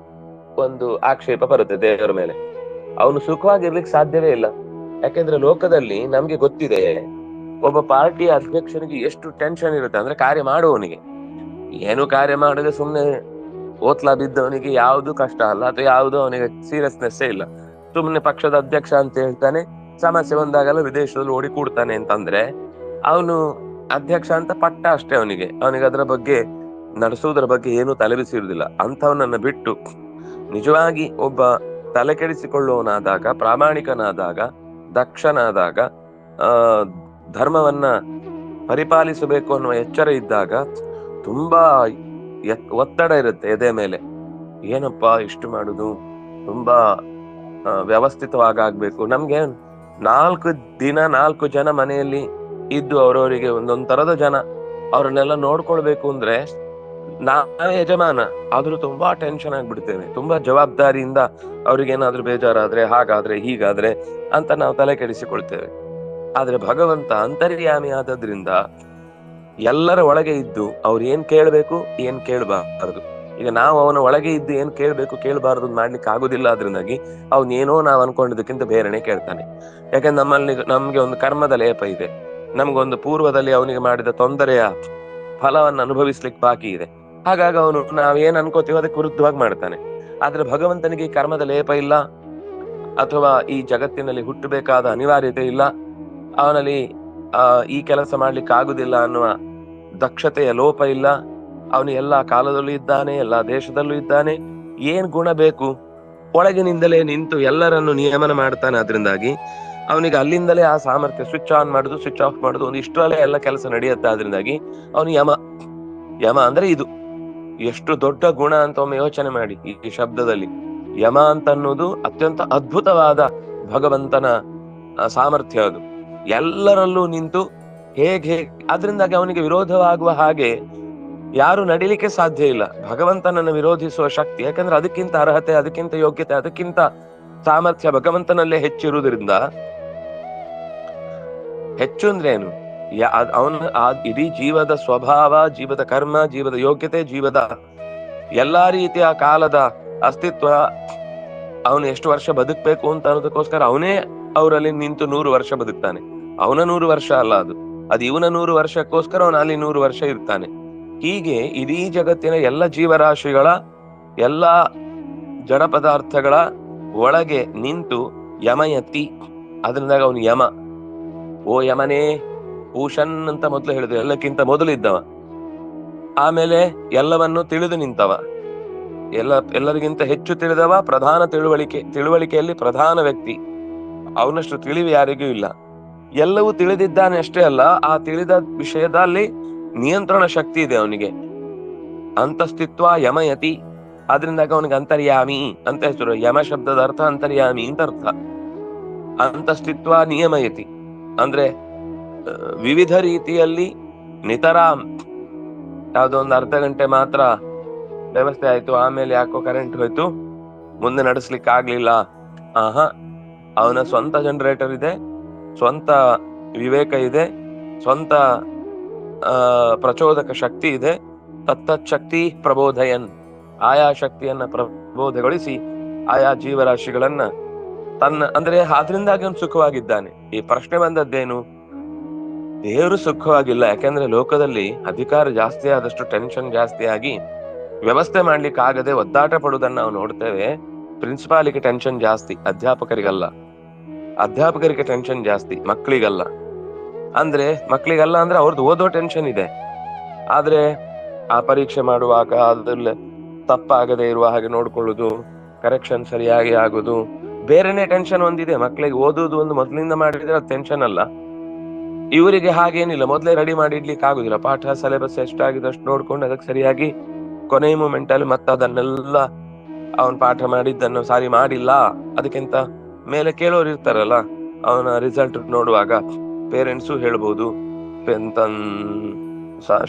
ಒಂದು ಆಕ್ಷೇಪ ಬರುತ್ತೆ ದೇವರ ಮೇಲೆ. ಅವನು ಸುಖವಾಗಿರ್ಲಿಕ್ಕೆ ಸಾಧ್ಯವೇ ಇಲ್ಲ. ಯಾಕೆಂದ್ರೆ ಲೋಕದಲ್ಲಿ ನಮ್ಗೆ ಗೊತ್ತಿದೆ, ಒಬ್ಬ ಪಾರ್ಟಿಯ ಅಧ್ಯಕ್ಷನಿಗೆ ಎಷ್ಟು ಟೆನ್ಷನ್ ಇರುತ್ತೆ ಅಂದ್ರೆ, ಕಾರ್ಯ ಮಾಡುವವನಿಗೆ ಏನು ಕಾರ್ಯ ಮಾಡದೆ ಸುಮ್ನೆ ಓತ್ಲಾ ಬಿದ್ದವನಿಗೆ ಯಾವ್ದು ಕಷ್ಟ ಅಲ್ಲ, ಅಥವಾ ಯಾವ್ದು ಅವನಿಗೆ ಸೀರಿಯಸ್ನೆಸ್ ಇಲ್ಲ. ಸುಮ್ನೆ ಪಕ್ಷದ ಅಧ್ಯಕ್ಷ ಅಂತ ಹೇಳ್ತಾನೆ, ಸಮಸ್ಯೆ ಬಂದಾಗಲ್ಲ ವಿದೇಶದಲ್ಲಿ ಓಡಿ ಕೂಡ್ತಾನೆ ಅಂತಂದ್ರೆ ಅವನು ಅಧ್ಯಕ್ಷ ಅಂತ ಪಟ್ಟ ಅಷ್ಟೇ. ಅವನಿಗೆ ಅದರ ಬಗ್ಗೆ ನಡೆಸುವುದರ ಬಗ್ಗೆ ಏನು ತಲೆಬಿಸಿರುವುದಿಲ್ಲ. ಅಂಥವನನ್ನ ಬಿಟ್ಟು ನಿಜವಾಗಿ ಒಬ್ಬ ತಲೆ ಕೆಡಿಸಿಕೊಳ್ಳುವವನಾದಾಗ, ಪ್ರಾಮಾಣಿಕನಾದಾಗ, ದಕ್ಷನಾದಾಗ, ಧರ್ಮವನ್ನ ಪರಿಪಾಲಿಸಬೇಕು ಅನ್ನುವ ಎಚ್ಚರ ಇದ್ದಾಗ ತುಂಬಾ ಒತ್ತಡ ಇರುತ್ತೆ ಎದೆ ಮೇಲೆ. ಏನಪ್ಪಾ ಇಷ್ಟು ಮಾಡುದು, ತುಂಬಾ ವ್ಯವಸ್ಥಿತವಾಗಬೇಕು. ನಮ್ಗೆ 4 ಜನ ಮನೆಯಲ್ಲಿ ಇದ್ದು ಅವರವರಿಗೆ ಒಂದೊಂದ್ ತರದ ಜನ, ಅವ್ರನ್ನೆಲ್ಲ ನೋಡ್ಕೊಳ್ಬೇಕು ಅಂದ್ರೆ ನಾವೇ ಯಜಮಾನ ಆದ್ರೂ ತುಂಬಾ ಟೆನ್ಷನ್ ಆಗ್ಬಿಡ್ತೇವೆ. ತುಂಬಾ ಜವಾಬ್ದಾರಿಯಿಂದ ಅವ್ರಿಗೇನಾದ್ರೂ ಬೇಜಾರಾದ್ರೆ, ಹಾಗಾದ್ರೆ ಹೀಗಾದ್ರೆ ಅಂತ ನಾವು ತಲೆ ಕೆಡಿಸಿಕೊಳ್ತೇವೆ. ಆದ್ರೆ ಭಗವಂತ ಅಂತರ್ಯಾಮಿ ಆದದ್ರಿಂದ ಎಲ್ಲರ ಒಳಗೆ ಇದ್ದು ಅವ್ರು ಏನ್ ಕೇಳ್ಬೇಕು, ಏನ್ ಕೇಳಬಾರದು, ಈಗ ನಾವು ಅವನ ಒಳಗೆ ಇದ್ದು ಏನ್ ಕೇಳ್ಬೇಕು ಕೇಳಬಾರದು ಮಾಡ್ಲಿಕ್ಕೆ ಆಗುದಿಲ್ಲ. ಅದರಿಂದಾಗಿ ಅವನೇನೋ ನಾವ್ ಅನ್ಕೊಂಡಿದ್ದಕ್ಕಿಂತ ಬೇರೆನೆ ಕೇಳ್ತಾನೆ. ಯಾಕಂದ್ರೆ ನಮ್ಗೆ ಒಂದು ಕರ್ಮದ ಲೇಪ ಇದೆ, ನಮ್ಗೊಂದು ಪೂರ್ವದಲ್ಲಿ ಅವನಿಗೆ ಮಾಡಿದ ತೊಂದರೆಯ ಫಲವನ್ನು ಅನುಭವಿಸ್ಲಿಕ್ಕೆ ಬಾಕಿ ಇದೆ. ಹಾಗಾಗಿ ಅವನು ನಾವೇನ್ ಅನ್ಕೋತೀವೋ ಅದಕ್ಕೆ ವಿರುದ್ಧವಾಗಿ ಮಾಡ್ತಾನೆ. ಆದ್ರೆ ಭಗವಂತನಿಗೆ ಈ ಕರ್ಮದ ಲೇಪ ಇಲ್ಲ, ಅಥವಾ ಈ ಜಗತ್ತಿನಲ್ಲಿ ಹುಟ್ಟಬೇಕಾದ ಅನಿವಾರ್ಯತೆ ಇಲ್ಲ, ಅವನಲ್ಲಿ ಈ ಕೆಲಸ ಮಾಡ್ಲಿಕ್ಕೆ ಆಗುದಿಲ್ಲ ಅನ್ನುವ ದಕ್ಷತೆಯ ಲೋಪ ಇಲ್ಲ. ಅವನು ಎಲ್ಲಾ ಕಾಲದಲ್ಲೂ ಇದ್ದಾನೆ, ಎಲ್ಲಾ ದೇಶದಲ್ಲೂ ಇದ್ದಾನೆ. ಏನ್ ಗುಣ ಬೇಕು, ಒಳಗಿನಿಂದಲೇ ನಿಂತು ಎಲ್ಲರನ್ನು ನಿಯಮನ ಮಾಡ್ತಾನೆ. ಅದರಿಂದಾಗಿ ಅವನಿಗೆ ಅಲ್ಲಿಂದಲೇ ಆ ಸಾಮರ್ಥ್ಯ, ಸ್ವಿಚ್ ಆನ್ ಮಾಡುದು, ಸ್ವಿಚ್ ಆಫ್ ಮಾಡುದು, ಒಂದು ಇಷ್ಟರಲ್ಲೇ ಎಲ್ಲ ಕೆಲಸ ನಡೆಯುತ್ತೆ. ಆದ್ರಿಂದಾಗಿ ಅವನು ಯಮ ಅಂದ್ರೆ ಇದು ಎಷ್ಟು ದೊಡ್ಡ ಗುಣ ಅಂತ ಒಮ್ಮೆ ಯೋಚನೆ ಮಾಡಿ. ಈ ಶಬ್ದದಲ್ಲಿ ಯಮ ಅಂತ ಅನ್ನೋದು ಅತ್ಯಂತ ಅದ್ಭುತವಾದ ಭಗವಂತನ ಸಾಮರ್ಥ್ಯ. ಅದು ಎಲ್ಲರಲ್ಲೂ ನಿಂತು ಹೇಗೆ, ಅದರಿಂದಾಗಿ ಅವನಿಗೆ ವಿರೋಧವಾಗುವ ಹಾಗೆ ಯಾರು ನಡಿಲಿಕ್ಕೆ ಸಾಧ್ಯ ಇಲ್ಲ. ಭಗವಂತನನ್ನು ವಿರೋಧಿಸುವ ಶಕ್ತಿ, ಯಾಕಂದ್ರೆ ಅದಕ್ಕಿಂತ ಅರ್ಹತೆ, ಅದಕ್ಕಿಂತ ಯೋಗ್ಯತೆ, ಅದಕ್ಕಿಂತ ಸಾಮರ್ಥ್ಯ ಭಗವಂತನಲ್ಲೇ ಹೆಚ್ಚಿರುವುದರಿಂದ. ಹೆಚ್ಚು ಅಂದ್ರೆ ಏನು, ಅವನ ಇಡೀ ಜೀವದ ಸ್ವಭಾವ, ಜೀವದ ಕರ್ಮ, ಜೀವದ ಯೋಗ್ಯತೆ, ಜೀವದ ಎಲ್ಲಾ ರೀತಿಯ ಕಾಲದ ಅಸ್ತಿತ್ವ, ಅವನು ಎಷ್ಟು ವರ್ಷ ಬದುಕ್ಬೇಕು ಅಂತ ಅನ್ನೋದಕ್ಕೋಸ್ಕರ ಅವನೇ ಅವರಲ್ಲಿ ನಿಂತು 100 ವರ್ಷ ಬದುಕ್ತಾನೆ. ಅವನ 100 ವರ್ಷ ಅಲ್ಲ, ಅದು ಇವನ 100 ವರ್ಷಕ್ಕೋಸ್ಕರ ಅವನು ಅಲ್ಲಿ 100 ವರ್ಷ ಇರ್ತಾನೆ. ಹೀಗೆ ಇಡೀ ಜಗತ್ತಿನ ಎಲ್ಲ ಜೀವರಾಶಿಗಳ, ಎಲ್ಲ ಜಡ ಪದಾರ್ಥಗಳ ಒಳಗೆ ನಿಂತು ಯಮಯತಿ, ಅದರಿಂದಾಗ ಅವನು ಯಮ. ಓ ಯಮನೇ ಪೂಷನ್ ಅಂತ ಮೊದಲು ಹೇಳಿದ್ರು, ಎಲ್ಲಕ್ಕಿಂತ ಮೊದಲಿದ್ದವ. ಆಮೇಲೆ ಎಲ್ಲವನ್ನು ತಿಳಿದು ನಿಂತವ, ಎಲ್ಲರಿಗಿಂತ ಹೆಚ್ಚು ತಿಳಿದವ, ಪ್ರಧಾನ ತಿಳುವಳಿಕೆಯಲ್ಲಿ ಪ್ರಧಾನ ವ್ಯಕ್ತಿ. ಅವನಷ್ಟು ತಿಳಿವು ಯಾರಿಗೂ ಇಲ್ಲ. ಎಲ್ಲವೂ ತಿಳಿದಿದ್ದಾನೆ ಅಷ್ಟೇ ಅಲ್ಲ, ಆ ತಿಳಿದ ವಿಷಯದಲ್ಲಿ ನಿಯಂತ್ರಣ ಶಕ್ತಿ ಇದೆ ಅವನಿಗೆ. ಅಂತಸ್ತಿತ್ವ ಯಮಯತಿ, ಆದ್ರಿಂದಾಗ ಅವನಿಗೆ ಅಂತರ್ಯಾಮಿ ಅಂತ ಹೆಸರು. ಯಮ ಶಬ್ದದ ಅರ್ಥ ಅಂತರ್ಯಾಮಿ ಅಂತ ಅರ್ಥ. ಅಂತಸ್ತಿತ್ವ ನಿಯಮಯತಿ ಅಂದ್ರೆ ವಿವಿಧ ರೀತಿಯಲ್ಲಿ ನಿತರಾಮ್. ಯಾವ್ದೋ ಒಂದು ಅರ್ಧ ಗಂಟೆ ಮಾತ್ರ ವ್ಯವಸ್ಥೆ ಆಯ್ತು, ಆಮೇಲೆ ಯಾಕೋ ಕರೆಂಟ್ ಹೋಯ್ತು, ಮುಂದೆ ನಡೆಸ್ಲಿಕ್ಕೆ ಆಗ್ಲಿಲ್ಲ. ಅವನ ಸ್ವಂತ ಜನರೇಟರ್ ಇದೆ, ಸ್ವಂತ ವಿವೇಕ ಇದೆ, ಸ್ವಂತ ಪ್ರಚೋದಕ ಶಕ್ತಿ ಇದೆ. ತತ್ತತ್ ಶಕ್ತಿ ಪ್ರಬೋಧಯನ್, ಆಯಾ ಶಕ್ತಿಯನ್ನ ಪ್ರಬೋಧಗೊಳಿಸಿ ಆಯಾ ಜೀವರಾಶಿಗಳನ್ನ ಅಂದ್ರೆ ಆದ್ರಿಂದಾಗಿ ಅವನು ಸುಖವಾಗಿದ್ದಾನೆ. ಈ ಪ್ರಶ್ನೆ ಬಂದದ್ದೇನು? ದೇವರು ಸುಖವಾಗಿಲ್ಲ. ಯಾಕೆಂದ್ರೆ ಲೋಕದಲ್ಲಿ ಅಧಿಕಾರ ಜಾಸ್ತಿ ಆದಷ್ಟು ಟೆನ್ಷನ್ ಜಾಸ್ತಿ ಆಗಿ ವ್ಯವಸ್ಥೆ ಮಾಡ್ಲಿಕ್ಕೆ ಆಗದೆ ಒದ್ದಾಟ ಪಡುವುದನ್ನ ನಾವು ನೋಡ್ತೇವೆ. ಪ್ರಿನ್ಸಿಪಾಲಿಗೆ ಟೆನ್ಷನ್ ಜಾಸ್ತಿ, ಅಧ್ಯಾಪಕರಿಗಲ್ಲ. ಅಧ್ಯಾಪಕರಿಗೆ ಟೆನ್ಷನ್ ಜಾಸ್ತಿ, ಮಕ್ಕಳಿಗಲ್ಲ. ಮಕ್ಕಳಿಗಲ್ಲ ಅಂದ್ರೆ ಅವ್ರದ್ದು ಓದೋ ಟೆನ್ಷನ್ ಇದೆ, ಆದ್ರೆ ಆ ಪರೀಕ್ಷೆ ಮಾಡುವಾಗ ಅದ್ರಲ್ಲಿ ತಪ್ಪಾಗದೆ ಇರುವ ಹಾಗೆ ನೋಡ್ಕೊಳ್ಳುದು, ಕರೆಕ್ಷನ್ ಸರಿಯಾಗಿ ಆಗುದು, ಬೇರೆನೆ ಟೆನ್ಷನ್ ಒಂದಿದೆ. ಮಕ್ಕಳಿಗೆ ಓದುದು ಒಂದು ಮೊದ್ಲಿಂದ ಮಾಡಿದ್ರೆ ಅದು ಟೆನ್ಷನ್ ಅಲ್ಲ. ಇವರಿಗೆ ಹಾಗೇನಿಲ್ಲ, ಮೊದ್ಲೇ ರೆಡಿ ಮಾಡಿ ಇಡ್ಲಿಕ್ಕೆ ಆಗುದಿಲ್ಲ. ಪಾಠ ಸಿಲೆಬಸ್ ಎಷ್ಟಾಗಿದೆ ಅಷ್ಟು ನೋಡ್ಕೊಂಡು ಅದಕ್ಕೆ ಸರಿಯಾಗಿ ಕೊನೆಯ ಮೂಮೆಂಟ್ ಅಲ್ಲಿ ಮತ್ತೆ ಅದನ್ನೆಲ್ಲ ಅವನ್ ಪಾಠ ಮಾಡಿದ್ದನ್ನು ಸಾರಿ ಮಾಡಿಲ್ಲ, ಅದಕ್ಕಿಂತ ಮೇಲೆ ಕೇಳೋರು ಇರ್ತಾರಲ್ಲ, ಅವನ ರಿಸಲ್ಟ್ ನೋಡುವಾಗ ಪೇರೆಂಟ್ಸು ಹೇಳ್ಬೋದು.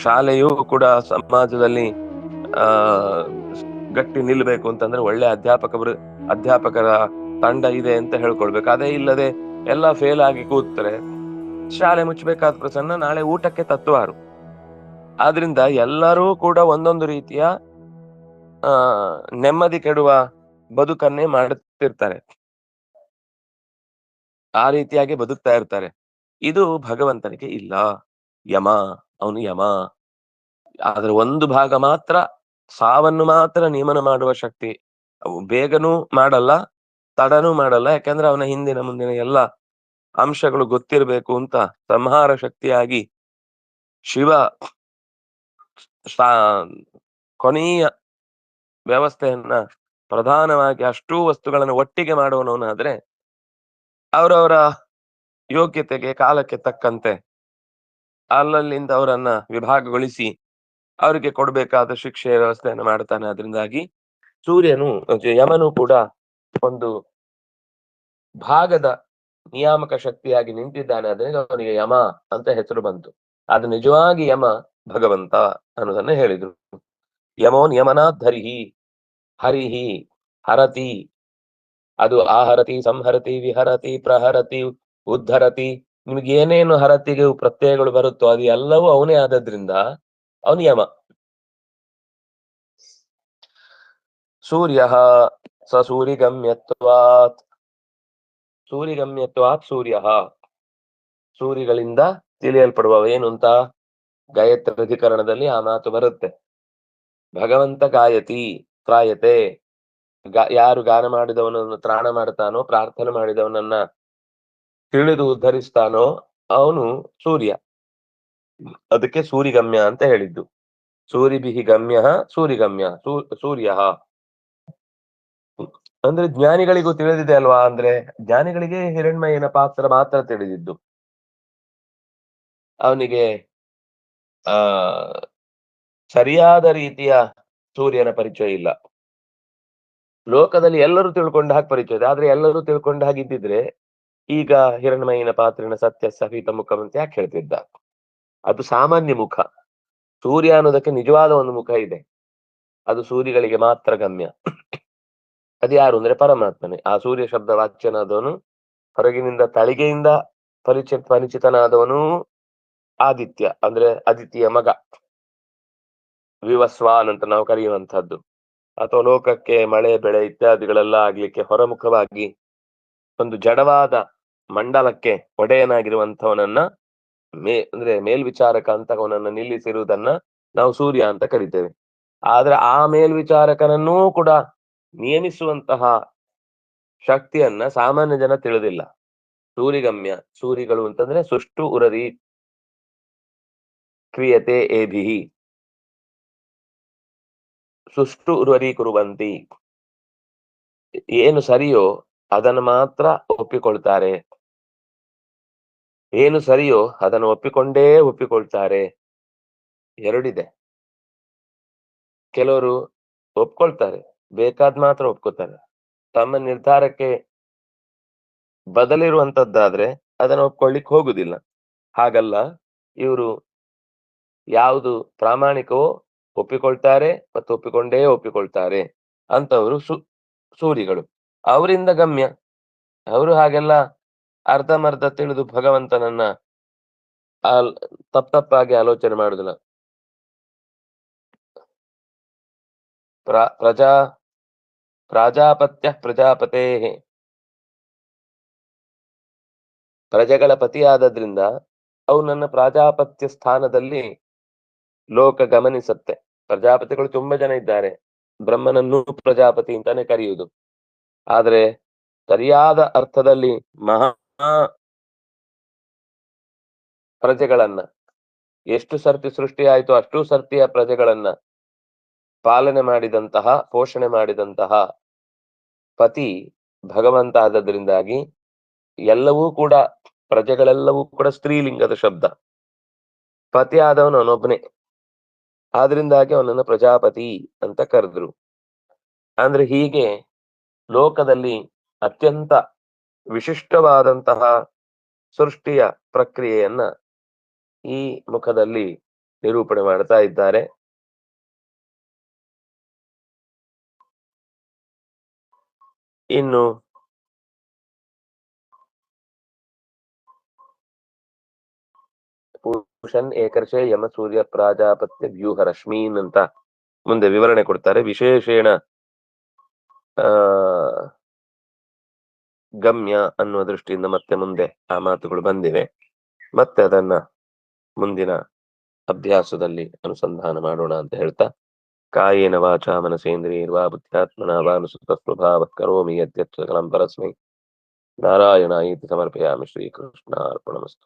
ಶಾಲೆಯೂ ಕೂಡ ಸಮಾಜದಲ್ಲಿ ಗಟ್ಟಿ ನಿಲ್ಬೇಕು ಅಂತಂದ್ರೆ ಒಳ್ಳೆ ಅಧ್ಯಾಪಕರ ತಂಡ ಇದೆ ಅಂತ ಹೇಳ್ಕೊಳ್ಬೇಕು. ಅದೇ ಇಲ್ಲದೆ ಎಲ್ಲ ಫೇಲ್ ಆಗಿ ಕೂತ್ರೆ ಶಾಲೆ ಮುಚ್ಚಬೇಕಾದ ಪ್ರಸನ್ನ, ನಾಳೆ ಊಟಕ್ಕೆ ತತ್ವಾರು. ಆದ್ರಿಂದ ಎಲ್ಲರೂ ಕೂಡ ಒಂದೊಂದು ರೀತಿಯ ನೆಮ್ಮದಿ ಕೆಡುವ ಬದುಕನ್ನೇ ಮಾಡುತ್ತಿರ್ತಾರೆ, ಆ ರೀತಿಯಾಗಿ ಬದುಕ್ತಾ ಇರ್ತಾರೆ. ಇದು ಭಗವಂತನಿಗೆ ಇಲ್ಲ. ಯಮ, ಅವನು ಯಮ. ಆದ್ರೆ ಒಂದು ಭಾಗ ಮಾತ್ರ, ಸಾವನ್ನು ಮಾತ್ರ ನಿಯಮನ ಮಾಡುವ ಶಕ್ತಿ. ಅವು ಬೇಗನೂ ಮಾಡಲ್ಲ, ತಡನೂ ಮಾಡಲ್ಲ. ಯಾಕಂದ್ರೆ ಅವನ ಹಿಂದಿನ ಮುಂದಿನ ಎಲ್ಲ ಅಂಶಗಳು ಗೊತ್ತಿರಬೇಕು ಅಂತ ಸಂಹಾರ ಶಕ್ತಿಯಾಗಿ ಶಿವ ಕೊನೆಯ ವ್ಯವಸ್ಥೆಯನ್ನ ಪ್ರಧಾನವಾಗಿ ಅಷ್ಟೂ ವಸ್ತುಗಳನ್ನು ಒಟ್ಟಿಗೆ ಮಾಡುವವನಾದ್ರೆ ಅವರವರ ಯೋಗ್ಯತೆಗೆ ಕಾಲಕ್ಕೆ ತಕ್ಕಂತೆ ಅಲ್ಲಲ್ಲಿಂದ ಅವರನ್ನ ವಿಭಾಗಗೊಳಿಸಿ ಅವರಿಗೆ ಕೊಡ್ಬೇಕಾದ ಶಿಕ್ಷೆಯ ವ್ಯವಸ್ಥೆಯನ್ನು ಮಾಡ್ತಾನೆ. ಅದರಿಂದಾಗಿ ಯಮನು ಕೂಡ ಒಂದು ಭಾಗದ ನಿಯಾಮಕ ಶಕ್ತಿಯಾಗಿ ನಿಂತಿದ್ದಾನೆ. ಅದರಿಂದ ಅವನಿಗೆ ಯಮ ಅಂತ ಹೆಸರು ಬಂತು. ಅದು ನಿಜವಾಗಿ ಯಮ ಭಗವಂತ ಅನ್ನೋದನ್ನ ಹೇಳಿದ್ರು. ಯಮೋ ನಿಯಮನಾಥ್ ಹರಿಹಿ ಹರತಿ, ಅದು ಆಹರತಿ, ಸಂಹರತಿ, ವಿಹರತಿ, ಪ್ರಹರತಿ, ಉದ್ಧರತಿ, ನಿಮ್ಗೆ ಏನೇನು ಹರತಿಗೆ ಪ್ರತ್ಯಯಗಳು ಬರುತ್ತೋ ಅದು ಎಲ್ಲವೂ ಅವನೇ ಆದದ್ರಿಂದ ಅವನು ಯಮ. ಸೂರ್ಯ ಸ ಸೂರಿಗಮ್ಯತ್ವಾತ್ ಸೂರ್ಯ, ಸೂರ್ಯಗಳಿಂದ ತಿಳಿಯಲ್ಪಡುವವ ಏನು ಅಂತ ಗಾಯತ್ರಿ ಅಧಿಕರಣದಲ್ಲಿ ಆ ಮಾತು ಬರುತ್ತೆ. ಭಗವಂತ ತ್ರಾಯತೆ, ಯಾರು ಗಾನ ಮಾಡಿದವನನ್ನು ತ್ರಾಣ ಮಾಡ್ತಾನೋ, ಪ್ರಾರ್ಥನೆ ಮಾಡಿದವನನ್ನ ತಿಳಿದು ಉದ್ಧರಿಸ್ತಾನೋ ಅವನು ಸೂರ್ಯ. ಅದಕ್ಕೆ ಸೂರಿಗಮ್ಯ ಅಂತ ಹೇಳಿದ್ದು. ಸೂರಿಭಿಹಿ ಗಮ್ಯ ಸೂರಿಗಮ್ಯ ಸೂರ್ಯ ಅಂದ್ರೆ ಜ್ಞಾನಿಗಳಿಗೂ ತಿಳಿದಿದೆ ಅಲ್ವಾ. ಅಂದ್ರೆ ಜ್ಞಾನಿಗಳಿಗೆ ಹಿರಣ್ಮಯನ ಪಾತ್ರ ಮಾತ್ರ ತಿಳಿದಿದ್ದು, ಅವನಿಗೆ ಸರಿಯಾದ ರೀತಿಯ ಸೂರ್ಯನ ಪರಿಚಯ ಇಲ್ಲ. ಲೋಕದಲ್ಲಿ ಎಲ್ಲರೂ ತಿಳ್ಕೊಂಡ ಹಾಗೆ ಪರಿಚಯ ಇದೆ, ಆದ್ರೆ ಎಲ್ಲರೂ ತಿಳ್ಕೊಂಡ ಹಾಗಿದ್ದಿದ್ರೆ ಈಗ ಹಿರಣ್ಮಯನ ಪಾತ್ರಿನ ಸತ್ಯ ಸಹಿತ ಮುಖಂ ಅಂತ ಯಾಕೆ ಹೇಳ್ತಿದ್ದ? ಅದು ಸಾಮಾನ್ಯ ಮುಖ. ಸೂರ್ಯ ಅನ್ನೋದಕ್ಕೆ ನಿಜವಾದ ಒಂದು ಮುಖ ಇದೆ, ಅದು ಸೂರ್ಯಗಳಿಗೆ ಮಾತ್ರ ಗಮ್ಯ. ಅದು ಯಾರು ಅಂದ್ರೆ ಪರಮಾತ್ಮನೇ. ಆ ಸೂರ್ಯ ಶಬ್ದ ವಾಚ್ಯನಾದವನು, ಹೊರಗಿನಿಂದ ತಳಿಗೆಯಿಂದ ಪರಿಚಿತನಾದವನು ಆದಿತ್ಯ, ಅಂದ್ರೆ ಅದಿತಿಯ ಮಗ, ವಿವಸ್ವಾನ್ ಅಂತ ನಾವು ಕರೆಯುವಂತಹದ್ದು. ಅಥವಾ ಲೋಕಕ್ಕೆ ಮಳೆ ಬೆಳೆ ಇತ್ಯಾದಿಗಳೆಲ್ಲ ಆಗ್ಲಿಕ್ಕೆ ಹೊರಮುಖವಾಗಿ ಒಂದು ಜಡವಾದ ಮಂಡಲಕ್ಕೆ ಒಡೆಯನಾಗಿರುವಂತವನನ್ನ ಅಂದ್ರೆ ಮೇಲ್ವಿಚಾರಕ ಅಂತ ಅವನನ್ನ ನಿಲ್ಲಿಸಿರುವುದನ್ನ ನಾವು ಸೂರ್ಯ ಅಂತ ಕರಿತೇವೆ. ಆದ್ರೆ ಆ ಮೇಲ್ವಿಚಾರಕನನ್ನೂ ಕೂಡ ನಿಯಮಿಸುವಂತಹ ಶಕ್ತಿಯನ್ನ ಸಾಮಾನ್ಯ ಜನ ತಿಳಿದಿಲ್ಲ. ಸೂರಿಗಮ್ಯ, ಸೂರಿಗಳು ಅಂತಂದ್ರೆ ಸುಷ್ಟು ಉರರಿ ಕ್ರಿಯತೆ ಏಭಿಃ, ಸುಷ್ಟು ಉರರಿ ಕುರುವಂತಿ. ಏನು ಸರಿಯೋ ಅದನ್ನು ಮಾತ್ರ ಒಪ್ಪಿಕೊಳ್ತಾರೆ. ಏನು ಸರಿಯೋ ಅದನ್ನು ಒಪ್ಪಿಕೊಳ್ತಾರೆ. ಎರಡಿದೆ. ಕೆಲವರು ಒಪ್ಕೊಳ್ತಾರೆ, ಬೇಕಾದ್ ಮಾತ್ರ ಒಪ್ಕೋತಾರೆ. ತಮ್ಮ ನಿರ್ಧಾರಕ್ಕೆ ಬದಲಿರುವಂತದ್ದಾದ್ರೆ ಅದನ್ನು ಒಪ್ಕೊಳ್ಳಿಕ್ ಹೋಗುದಿಲ್ಲ. ಹಾಗಲ್ಲ, ಇವರು ಯಾವುದು ಪ್ರಾಮಾಣಿಕವೋ ಒಪ್ಪಿಕೊಳ್ತಾರೆ ಮತ್ತು ಒಪ್ಪಿಕೊಳ್ತಾರೆ ಅಂತವರು ಸೂರಿಗಳು. ಅವರಿಂದ ಗಮ್ಯ. ಅವರು ಹಾಗೆಲ್ಲ ಅರ್ಧಮರ್ಧ ತಿಳಿದು ಭಗವಂತನನ್ನ ತಪ್ಪಾಗಿ ಆಲೋಚನೆ ಮಾಡುದಿಲ್ಲ. ಪ್ರಾಜಾಪತ್ಯ ಪ್ರಜಾಪತೇ, ಪ್ರಜೆಗಳ ಪತಿಯಾದದ್ರಿಂದ ಅವು ನನ್ನ ಪ್ರಾಜಾಪತ್ಯ ಸ್ಥಾನದಲ್ಲಿ ಲೋಕ ಗಮನಿಸುತ್ತೆ. ಪ್ರಜಾಪತಿಗಳು ತುಂಬಾ ಜನ ಇದ್ದಾರೆ. ಬ್ರಹ್ಮನನ್ನು ಪ್ರಜಾಪತಿ ಅಂತಾನೆ ಕರೆಯುವುದು. ಆದ್ರೆ ಸರಿಯಾದ ಅರ್ಥದಲ್ಲಿ ಮಹಾ ಪ್ರಜೆಗಳನ್ನ, ಎಷ್ಟು ಸರ್ತಿ ಸೃಷ್ಟಿ ಆಯ್ತು ಅಷ್ಟೂ ಸರ್ತಿಯ ಪ್ರಜೆಗಳನ್ನ ಪಾಲನೆ ಮಾಡಿದಂತಹ, ಪೋಷಣೆ ಮಾಡಿದಂತಹ ಪತಿ ಭಗವಂತ ಆದದ್ರಿಂದಾಗಿ ಎಲ್ಲವೂ ಕೂಡ, ಪ್ರಜೆಗಳೆಲ್ಲವೂ ಕೂಡ ಸ್ತ್ರೀಲಿಂಗದ ಶಬ್ದ. ಪತಿ ಆದವನು ಅವನೊಬ್ಬನೇ, ಆದ್ರಿಂದಾಗಿ ಅವನನ್ನ ಪ್ರಜಾಪತಿ ಅಂತ ಕರೆದ್ರು. ಅಂದ್ರೆ ಹೀಗೆ ಲೋಕದಲ್ಲಿ ಅತ್ಯಂತ ವಿಶಿಷ್ಟವಾದಂತಹ ಸೃಷ್ಟಿಯ ಪ್ರಕ್ರಿಯೆಯನ್ನ ಈ ಮುಖದಲ್ಲಿ ನಿರೂಪಣೆ ಮಾಡ್ತಾ ಇದ್ದಾರೆ. ಇನ್ನು ಪುರುಷನ್ ಏಕರ್ಷೆ ಯಮ ಸೂರ್ಯ ಪ್ರಾಜಾಪತ್ಯ ವ್ಯೂಹ ರಶ್ಮೀನ್ ಅಂತ ಮುಂದೆ ವಿವರಣೆ ಕೊಡ್ತಾರೆ. ವಿಶೇಷೇಣ ಗಮ್ಯ ಅನ್ನುವ ದೃಷ್ಟಿಯಿಂದ ಮತ್ತೆ ಮುಂದೆ ಆ ಮಾತುಗಳು ಬಂದಿವೆ. ಮತ್ತೆ ಅದನ್ನ ಮುಂದಿನ ಅಭ್ಯಾಸದಲ್ಲಿ ಅನುಸಂಧಾನ ಮಾಡೋಣ ಅಂತ ಹೇಳ್ತಾ, ಕಾಯೇನ ವಾಚಾ ಮನಸೇಂದ್ರಿಯರ್ವಾ ಬುದ್ಧ್ಯಾತ್ಮನಾ ವಾ ಅನುಸೃತ ಸ್ವಭಾವಃ ಕರೋಮಿ ಯದ್ಯತ್ ಸಕಲಂ ಪರಸ್ಮೈ ನಾರಾಯಣಾಯೇತಿ ಸಮರ್ಪಯಾಮಿ. ಶ್ರೀಕೃಷ್ಣಾರ್ಪಣಮಸ್ತು.